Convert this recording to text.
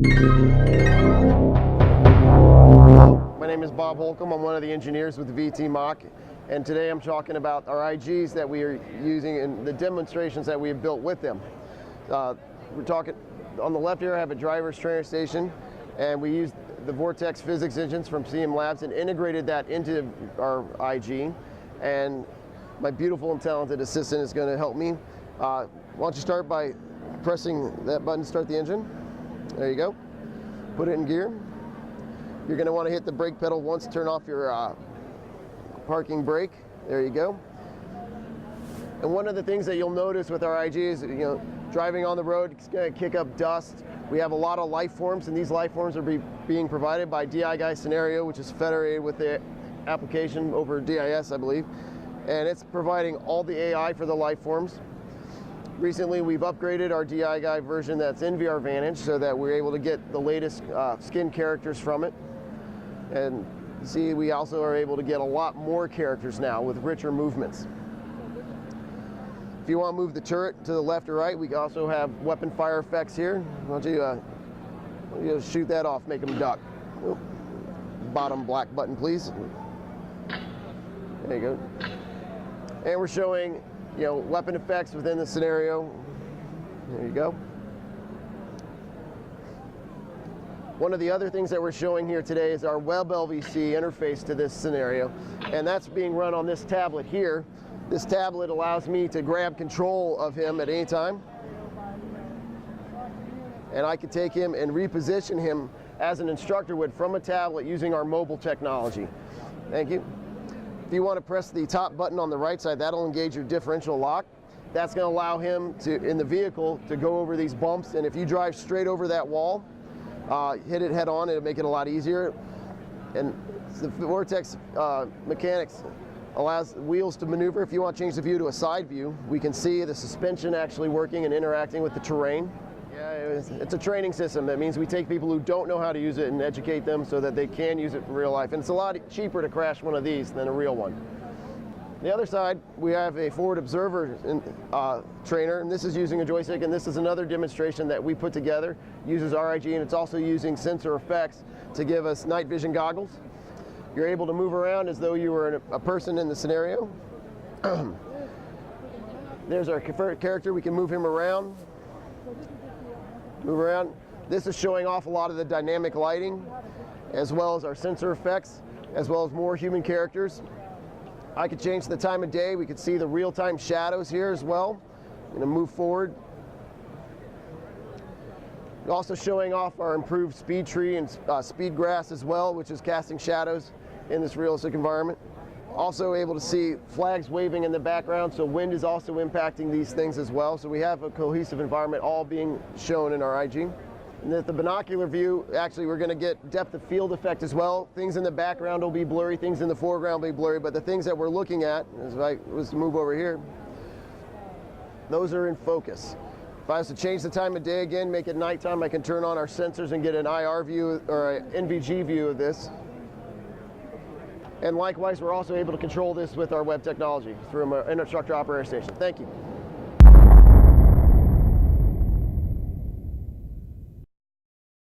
My name is Bob Holcomb. I'm one of the engineers with VT Mock, and today I'm talking about our IGs that we are using and the demonstrations that we have built with them. We're talking on the left here. I have a driver's trainer station, and we used the Vortex physics engines from CM Labs and integrated that into our IG. And my beautiful and talented assistant is going to help me. Why don't you start by pressing that button to start the engine. There you go. Put it in gear. You're going to want to hit the brake pedal once, turn off your parking brake. There you go. And one of the things that you'll notice with our IG is, driving on the road, it's going to kick up dust. We have a lot of life forms, and these life forms are being provided by DI Guy Scenario, which is federated with the application over DIS, I believe. And it's providing all the AI for the life forms. Recently, we've upgraded our DI Guy version that's in VR-Vantage so that we're able to get the latest skin characters from it. And see, we also are able to get a lot more characters now with richer movements. If you want to move the turret to the left or right, we also have weapon fire effects here. Why don't you shoot that off, make them duck. Oh, bottom black button, please. There you go. And we're showing, weapon effects within the scenario. There you go. One of the other things that we're showing here today is our WebLC interface to this scenario, and that's being run on this tablet here. This tablet allows me to grab control of him at any time, and I can take him and reposition him as an instructor would from a tablet using our mobile technology. Thank you. If you want to press the top button on the right side, that'll engage your differential lock. That's going to allow him to, in the vehicle, to go over these bumps, and if you drive straight over that wall, hit it head on, it'll make it a lot easier. And the Vortex mechanics allows wheels to maneuver. If you want to change the view to a side view, we can see the suspension actually working and interacting with the terrain. Yeah, it's a training system. That means we take people who don't know how to use it and educate them so that they can use it in real life. And it's a lot cheaper to crash one of these than a real one. The other side, we have a forward observer trainer, and this is using a joystick, and this is another demonstration that we put together. Uses RIG, and it's also using sensor effects to give us night vision goggles. You're able to move around as though you were a person in the scenario. There's our character. We can move him around. Move around. This is showing off a lot of the dynamic lighting, as well as our sensor effects, as well as more human characters. I could change the time of day. We could see the real-time shadows here as well. I'm going to move forward. Also showing off our improved speed tree and speed grass as well, which is casting shadows in this realistic environment. Also able to see flags waving in the background, so wind is also impacting these things as well. So we have a cohesive environment all being shown in our IG. And at the binocular view, actually we're going to get depth of field effect as well. Things in the background will be blurry, things in the foreground will be blurry, but the things that we're looking at, as I was to move over here, those are in focus. If I was to change the time of day again, make it nighttime, I can turn on our sensors and get an IR view or an NVG view of this. And likewise, we're also able to control this with our web technology through an instructor operator station. Thank you.